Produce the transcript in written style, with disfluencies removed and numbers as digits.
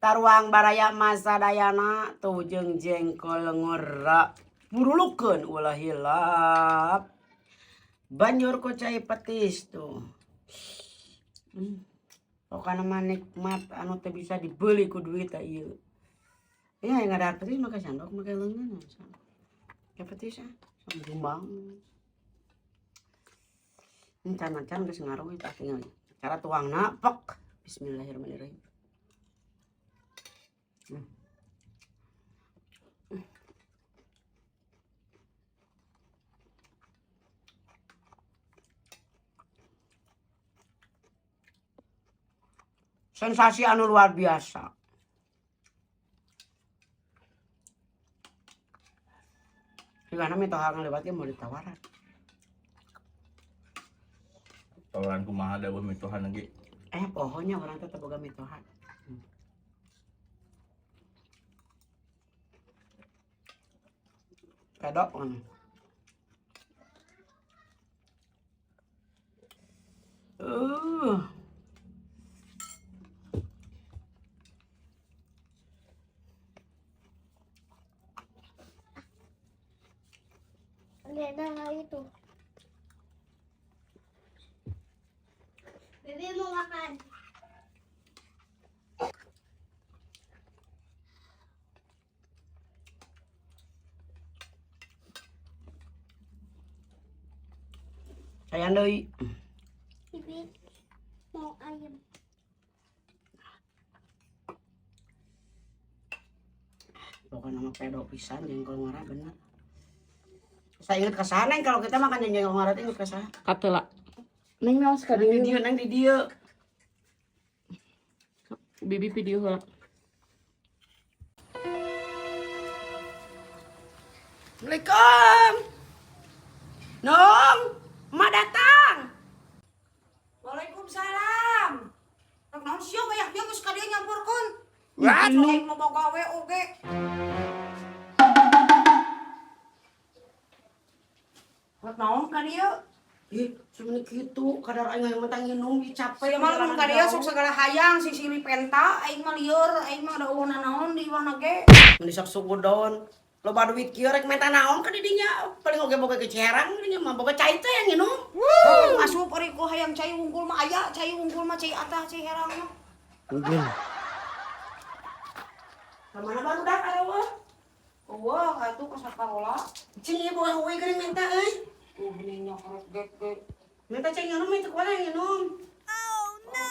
taruang baraya masa dayana tuh jeung jengkol ngora burulukeun ulah hilap banjur ku cai petis tuh pokoknya mah nikmat anu teu bisa dibeli ku duit ieu ya yang ada petis maka sandok make leungeun ya petis sama jumbang can geus ngaruh tah tinggal cara tuangna pek bismillahirrahmanirrahim. Sensasi anu luar biasa. Jika mitoha ngelewatnya mau ditawaran. Tawaran kumaha da beuh mitohan lagi. Pohonnya orang tetap boga mitohan. Pedok kan. Ada itu. Bibi mau makan. Saya deui. Bibi mau ayam. Pokoknya nama pedok pisan jengkol ngora bener. Saya ingat ke sana kalau kita makan jengkol ngora ingat ke sana. Katela. Neng naon sekali Nang di dieu. Bibi video heula. Assalamualaikum. Nong, emak datang. Waalaikumsalam. Rek naon sieun aya dia geus ka dieu nyampurkeun. Wah, aing mau gawe oge. Rek naon ka dieu? Ih, sebenarnya gitu, kadar aing yang mentang nginum capek. Mah mun ka dieu sok segala hayang si Sili Penta, aing mah lieur, aing mah ada uwana naon di mana ge. Mun sok sugudon. Loba duit kieu rek menta naon ka di dinya? Paling oge boga kecerang dinya mah boga cai teh yang nginum. Asup ari ku hayang cai unggul mah aya, cai unggul mah cai atah, cai herang mah. Mungkin. Kamana baru dah karewa? Wah, atuh ka saparola. Cing ieu boga howe geuning menta euy. Tuh gini nyok rek gek. Menta cai nginum itu kumaha yang nginum? Oh no.